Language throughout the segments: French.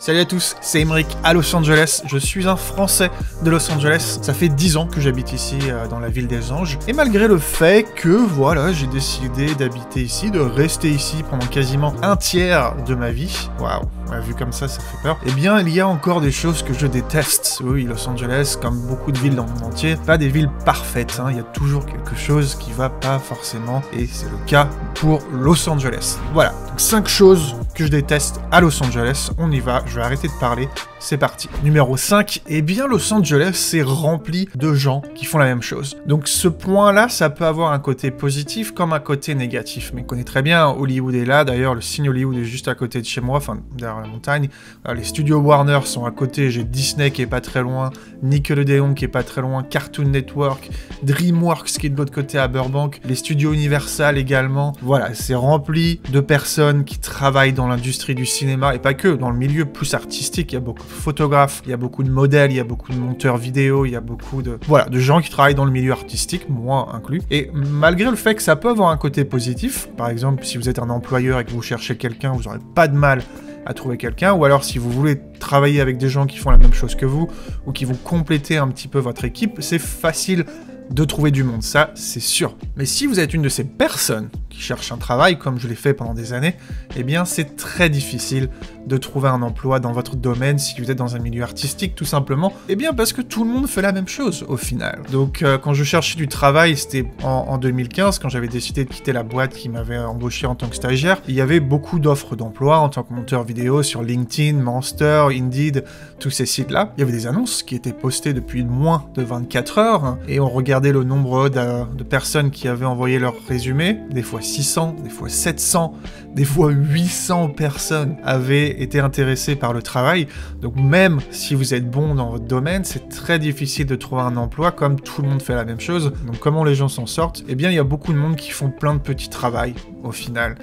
Salut à tous, c'est Emeric à Los Angeles. Je suis un Français de Los Angeles. Ça fait 10 ans que j'habite ici, dans la ville des anges. Et malgré le fait que, voilà, j'ai décidé d'habiter ici, de rester ici pendant quasiment un tiers de ma vie. Waouh, vu comme ça fait peur. Eh bien, il y a encore des choses que je déteste. Oui, Los Angeles, comme beaucoup de villes dans le monde entier, pas des villes parfaites. Il y a toujours quelque chose qui va pas forcément. Et c'est le cas pour Los Angeles. Voilà, donc 5 choses que je déteste à Los Angeles. On y va. Je vais arrêter de parler, c'est parti. Numéro 5, eh bien Los Angeles c'est rempli de gens qui font la même chose. Donc ce point-là, ça peut avoir un côté positif comme un côté négatif. Mais on connaît très bien, Hollywood est là, d'ailleurs le signe Hollywood est juste à côté de chez moi, enfin derrière la montagne. Les studios Warner sont à côté, j'ai Disney qui est pas très loin, Nickelodeon qui est pas très loin, Cartoon Network, DreamWorks qui est de l'autre côté à Burbank, les studios Universal également. Voilà, c'est rempli de personnes qui travaillent dans l'industrie du cinéma, et pas que, dans le milieu plus artistique, il y a beaucoup de photographes, il y a beaucoup de modèles, il y a beaucoup de monteurs vidéo, il y a beaucoup de gens qui travaillent dans le milieu artistique, moi inclus. Et malgré le fait que ça peut avoir un côté positif, par exemple, si vous êtes un employeur et que vous cherchez quelqu'un, vous n'aurez pas de mal à trouver quelqu'un, ou alors si vous voulez travailler avec des gens qui font la même chose que vous, ou qui vont compléter un petit peu votre équipe, c'est facile de trouver du monde, ça c'est sûr. Mais si vous êtes une de ces personnes qui cherchent un travail, comme je l'ai fait pendant des années, eh bien c'est très difficile de trouver un emploi dans votre domaine si vous êtes dans un milieu artistique, tout simplement. Eh bien parce que tout le monde fait la même chose au final. Donc quand je cherchais du travail, c'était en 2015, quand j'avais décidé de quitter la boîte qui m'avait embauché en tant que stagiaire, il y avait beaucoup d'offres d'emploi en tant que monteur vidéo sur LinkedIn, Monster, Indeed, tous ces sites-là. Il y avait des annonces qui étaient postées depuis moins de 24 heures, et on regardait le nombre de personnes qui avaient envoyé leur résumé, des fois 600, des fois 700, des fois 800 personnes avaient été intéressées par le travail. Donc même si vous êtes bon dans votre domaine, c'est très difficile de trouver un emploi, comme tout le monde fait la même chose. Donc comment les gens s'en sortent? Eh bien il y a beaucoup de monde qui font plein de petits travails au final,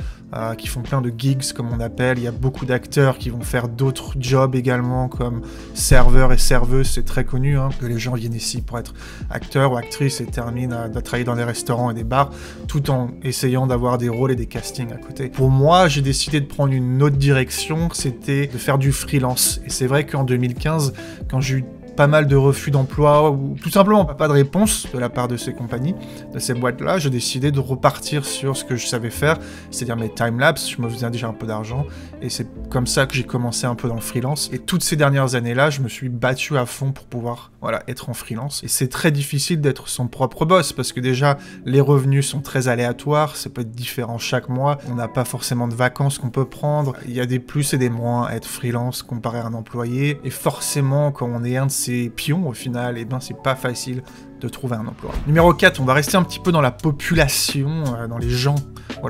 qui font plein de gigs comme on appelle. Il y a beaucoup d'acteurs qui vont faire d'autres jobs également, comme serveurs et serveuses, c'est très connu, que les gens viennent ici pour être acteurs ou actrices et terminent à travailler dans des restaurants et des bars, tout en essayant d'avoir des rôles et des castings à côté. Pour moi, j'ai décidé de prendre une autre direction, c'était de faire du freelance. Et c'est vrai qu'en 2015, quand j'ai eu pas mal de refus d'emploi, ou tout simplement pas de réponse de la part de ces compagnies, de ces boîtes-là, j'ai décidé de repartir sur ce que je savais faire, c'est-à-dire mes timelapses. Je me faisais déjà un peu d'argent, et c'est comme ça que j'ai commencé un peu dans le freelance. Et toutes ces dernières années-là, je me suis battu à fond pour pouvoir, être en freelance. Et c'est très difficile d'être son propre boss, parce que déjà, les revenus sont très aléatoires, ça peut être différent chaque mois, on n'a pas forcément de vacances qu'on peut prendre, il y a des plus et des moins à être freelance comparé à un employé, et forcément, quand on est un de ces pions au final, c'est pas facile de trouver un emploi. Numéro 4, on va rester un petit peu dans la population, dans les gens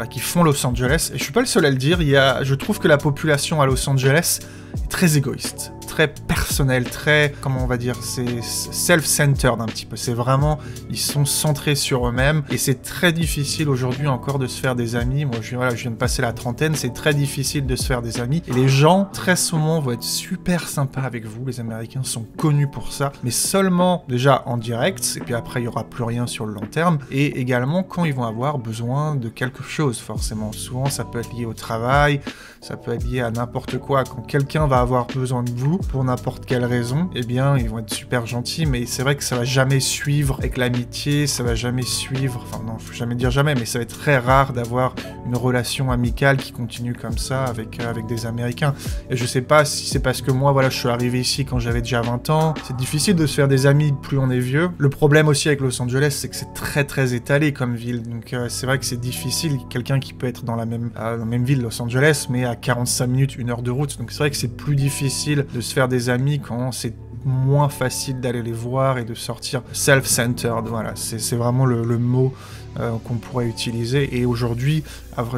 qui font Los Angeles, et je suis pas le seul à le dire, je trouve que la population à Los Angeles est très égoïste, très personnel, très, comment on va dire, c'est self-centered un petit peu, c'est vraiment, ils sont centrés sur eux-mêmes, et c'est très difficile aujourd'hui encore de se faire des amis. Moi je viens de passer la trentaine, c'est très difficile de se faire des amis, et les gens très souvent vont être super sympas avec vous, les Américains sont connus pour ça, mais seulement déjà en direct, et puis après il n'y aura plus rien sur le long terme, et également quand ils vont avoir besoin de quelque chose, forcément. Souvent ça peut être lié au travail, ça peut être lié à n'importe quoi. Quand quelqu'un va avoir besoin de vous pour n'importe quelle raison, eh bien ils vont être super gentils, mais c'est vrai que ça va jamais suivre avec l'amitié, ça va jamais suivre, enfin non, faut jamais dire jamais, mais ça va être très rare d'avoir une relation amicale qui continue comme ça avec des Américains. Et je sais pas si c'est parce que moi, je suis arrivé ici quand j'avais déjà 20 ans, c'est difficile de se faire des amis plus on est vieux. Le problème aussi avec Los Angeles, c'est que c'est très très étalé comme ville, donc c'est vrai que c'est difficile, quelqu'un qui peut être dans la même ville, Los Angeles, mais à 45 minutes, 1 heure de route, donc c'est vrai que c'est plus difficile de se faire des amis quand c'est moins facile d'aller les voir et de sortir self-centered, c'est vraiment le mot qu'on pourrait utiliser. Et aujourd'hui,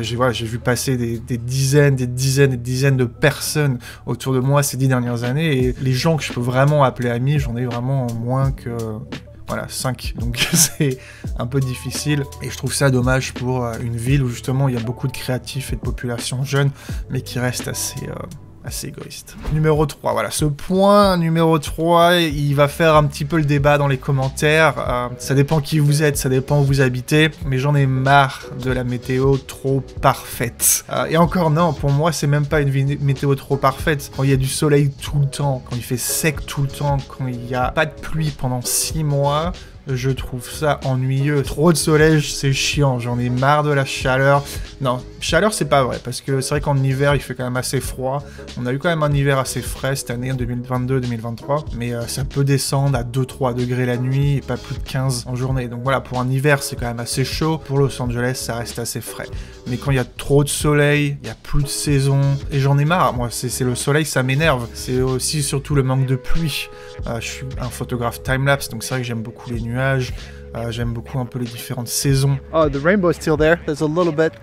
j'ai vu passer des dizaines de personnes autour de moi ces 10 dernières années, et les gens que je peux vraiment appeler amis, j'en ai vraiment moins que 5. Donc c'est un peu difficile, et je trouve ça dommage pour une ville où justement il y a beaucoup de créatifs et de populations jeunes, mais qui restent assez assez égoïste. Numéro 3, voilà, ce point numéro 3, il va faire un petit peu le débat dans les commentaires. Ça dépend qui vous êtes, ça dépend où vous habitez, mais j'en ai marre de la météo trop parfaite. Et encore non, pour moi, c'est même pas une météo trop parfaite. Quand il y a du soleil tout le temps, quand il fait sec tout le temps, quand il n'y a pas de pluie pendant 6 mois, je trouve ça ennuyeux. Trop de soleil, c'est chiant. J'en ai marre de la chaleur. Non, chaleur, c'est pas vrai. Parce que c'est vrai qu'en hiver, il fait quand même assez froid. On a eu quand même un hiver assez frais cette année, en 2022-2023. Mais ça peut descendre à 2-3 degrés la nuit et pas plus de 15 en journée. Donc voilà, pour un hiver, c'est quand même assez chaud. Pour Los Angeles, ça reste assez frais. Mais quand il y a trop de soleil, il y a plus de saison. Et j'en ai marre. Moi, c'est le soleil, ça m'énerve. C'est aussi surtout le manque de pluie. Je suis un photographe time-lapse, donc c'est vrai que j'aime beaucoup les nuages. J'aime beaucoup un peu les différentes saisons. Oh, the rainbow is still there. There's a little bit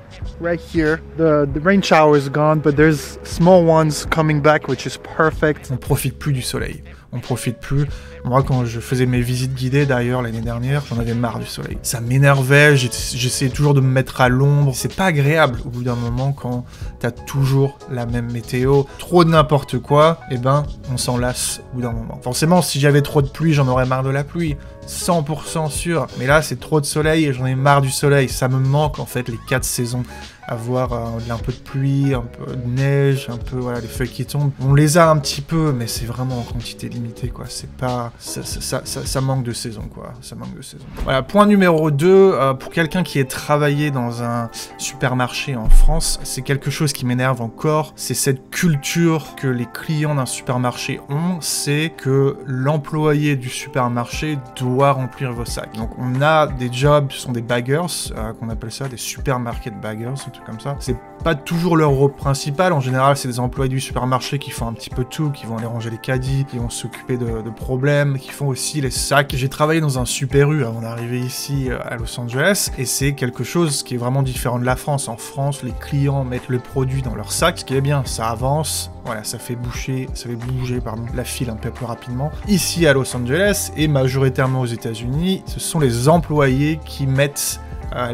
right here. The rain shower is gone, but there's small ones coming back, which is perfect. On profite plus du soleil. On profite plus. Moi, quand je faisais mes visites guidées, d'ailleurs, l'année dernière, j'en avais marre du soleil. Ça m'énervait, j'essayais toujours de me mettre à l'ombre. C'est pas agréable, au bout d'un moment, quand t'as toujours la même météo. Trop de n'importe quoi, eh ben, on s'en lasse au bout d'un moment. Forcément, si j'avais trop de pluie, j'en aurais marre de la pluie. 100% sûr. Mais là, c'est trop de soleil et j'en ai marre du soleil. Ça me manque, en fait, les 4 saisons. Avoir un peu de pluie, un peu de neige, un peu, voilà, les feuilles qui tombent. On les a un petit peu, mais c'est vraiment en quantité limitée, quoi. C'est pas... Ça manque de saison, quoi. Ça manque de saison. Voilà, point numéro 2, pour quelqu'un qui est travaillé dans un supermarché en France, c'est quelque chose qui m'énerve encore. C'est cette culture que les clients d'un supermarché ont, c'est que l'employé du supermarché doit remplir vos sacs. Donc, on a des jobs, ce sont des baggers, qu'on appelle ça, des supermarket baggers, comme ça. C'est pas toujours leur rôle principal. En général, c'est des employés du supermarché qui font un petit peu tout, qui vont aller ranger les caddies, qui vont s'occuper de problèmes, qui font aussi les sacs. J'ai travaillé dans un Super U avant d'arriver ici à Los Angeles, et c'est quelque chose qui est vraiment différent de la France. En France, les clients mettent le produit dans leur sac, ce qui est bien, ça avance. Voilà, ça fait bouger la file un peu plus rapidement. Ici à Los Angeles, et majoritairement aux États-Unis, ce sont les employés qui mettent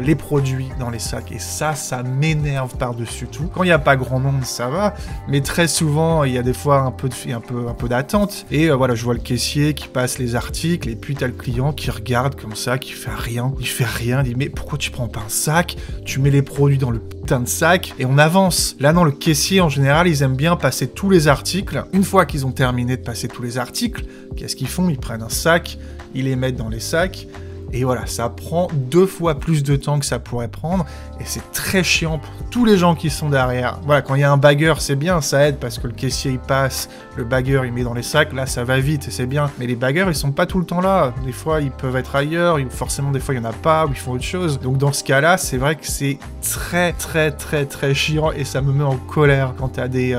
les produits dans les sacs, et ça m'énerve par-dessus tout. Quand il n'y a pas grand nombre, ça va, mais très souvent, il y a des fois un peu d'attente, et voilà, je vois le caissier qui passe les articles, et puis t'as le client qui regarde comme ça, qui fait rien, il dit mais pourquoi tu prends pas un sac, tu mets les produits dans le putain de sac, et on avance. Là non, le caissier en général, ils aiment bien passer tous les articles. Une fois qu'ils ont terminé de passer tous les articles, qu'est-ce qu'ils font? Ils prennent un sac, ils les mettent dans les sacs, et voilà, ça prend 2 fois plus de temps que ça pourrait prendre, et c'est très chiant pour tous les gens qui sont derrière. Voilà, quand il y a un bagger, c'est bien, ça aide, parce que le caissier, il passe, le bagger, il met dans les sacs, là, ça va vite, et c'est bien. Mais les baggers, ils sont pas tout le temps là. Des fois, ils peuvent être ailleurs, forcément, des fois, il y en a pas, ou ils font autre chose. Donc, dans ce cas-là, c'est vrai que c'est très chiant, et ça me met en colère quand t'as des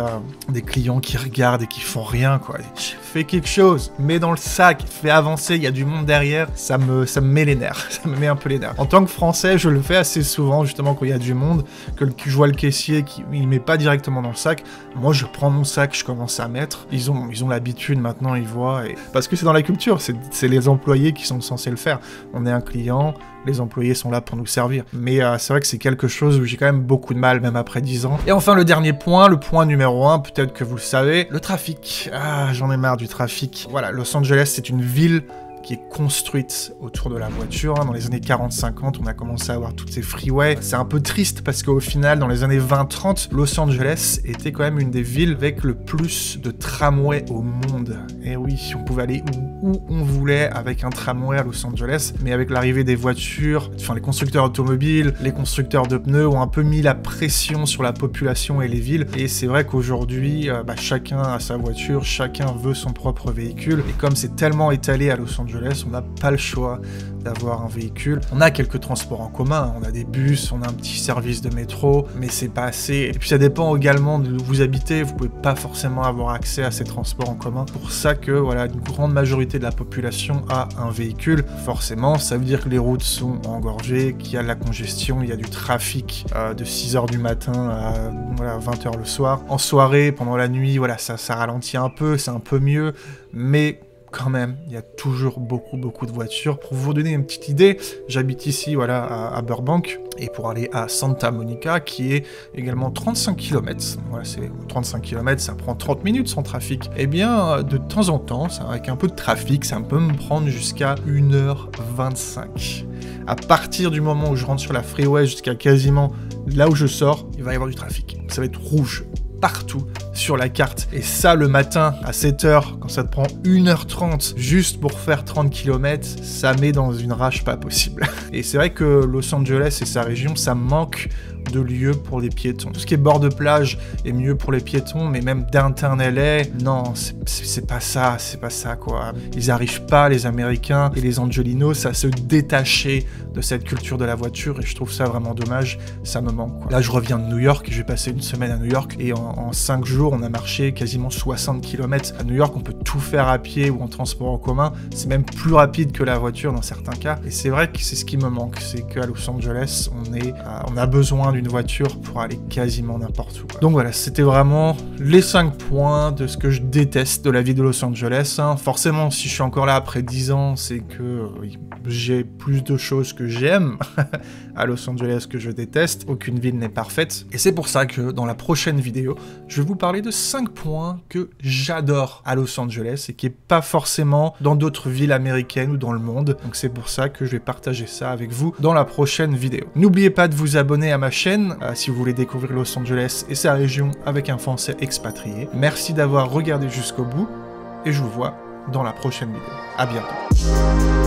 clients qui regardent et qui font rien, quoi. Fais quelque chose, mets dans le sac, fais avancer, il y a du monde derrière, ça me met les nerfs, ça me met un peu les nerfs. En tant que Français, je le fais assez souvent, justement, quand il y a du monde, que je vois le caissier qui il met pas directement dans le sac. Moi, je prends mon sac, je commence à mettre. Ils ont l'habitude, maintenant, ils voient. Parce que c'est dans la culture, c'est les employés qui sont censés le faire. On est un client, les employés sont là pour nous servir. Mais c'est vrai que c'est quelque chose où j'ai quand même beaucoup de mal, même après 10 ans. Et enfin, le dernier point, le point numéro 1, peut-être que vous le savez, le trafic. Ah, j'en ai marre du trafic. Voilà, Los Angeles, c'est une ville qui est construite autour de la voiture. Dans les années 40-50, on a commencé à avoir toutes ces freeways. C'est un peu triste parce qu'au final, dans les années 20-30, Los Angeles était quand même une des villes avec le plus de tramways au monde. Et oui, on pouvait aller où on voulait avec un tramway à Los Angeles, mais avec l'arrivée des voitures, enfin les constructeurs automobiles, les constructeurs de pneus ont un peu mis la pression sur la population et les villes. Et c'est vrai qu'aujourd'hui, chacun a sa voiture, chacun veut son propre véhicule. Et comme c'est tellement étalé à Los Angeles, on n'a pas le choix d'avoir un véhicule. On a quelques transports en commun, on a des bus, on a un petit service de métro, mais c'est pas assez. Et puis ça dépend également d'où vous habitez, vous pouvez pas forcément avoir accès à ces transports en commun. Pour ça que voilà, une grande majorité de la population a un véhicule. Forcément, ça veut dire que les routes sont engorgées, qu'il y a de la congestion, il y a du trafic de 6h du matin à 20h le soir. En soirée, pendant la nuit, voilà, ça ralentit un peu, c'est un peu mieux, mais quand même, il y a toujours beaucoup de voitures. Pour vous donner une petite idée, j'habite ici, voilà, à Burbank, et pour aller à Santa Monica, qui est également 35 km, voilà, c'est 35 km, ça prend 30 minutes sans trafic. Eh bien, de temps en temps, avec un peu de trafic, ça peut me prendre jusqu'à 1h25. À partir du moment où je rentre sur la freeway jusqu'à quasiment là où je sors, il va y avoir du trafic. Ça va être rouge partout sur la carte. Et ça, le matin, à 7h, quand ça te prend 1h30 juste pour faire 30 km, ça met dans une rage pas possible. Et c'est vrai que Los Angeles et sa région, ça manque de lieux pour les piétons. Tout ce qui est bord de plage est mieux pour les piétons, mais même downtown LA, non, c'est pas ça, quoi. Ils arrivent pas, les Américains et les Angelinos, à se détacher de cette culture de la voiture, et je trouve ça vraiment dommage, ça me manque, quoi. Là, je reviens de New York, je vais passer une semaine à New York, et en 5 jours, on a marché quasiment 60 km. À New York, on peut tout faire à pied ou en transport en commun, c'est même plus rapide que la voiture dans certains cas, et c'est vrai que c'est ce qui me manque, c'est qu'à Los Angeles, on a besoin d'une voiture pour aller quasiment n'importe où, quoi. Donc voilà, c'était vraiment les 5 points de ce que je déteste de la vie de Los Angeles, hein. Forcément, si je suis encore là après 10 ans, c'est que j'ai plus de choses que j'aime à Los Angeles que je déteste. Aucune ville n'est parfaite. Et c'est pour ça que dans la prochaine vidéo, je vais vous parler de 5 points que j'adore à Los Angeles et qui est pas forcément dans d'autres villes américaines ou dans le monde. Donc c'est pour ça que je vais partager ça avec vous dans la prochaine vidéo. N'oubliez pas de vous abonner à ma chaîne si vous voulez découvrir Los Angeles et sa région avec un Français expatrié. Merci d'avoir regardé jusqu'au bout et je vous vois dans la prochaine vidéo. À bientôt.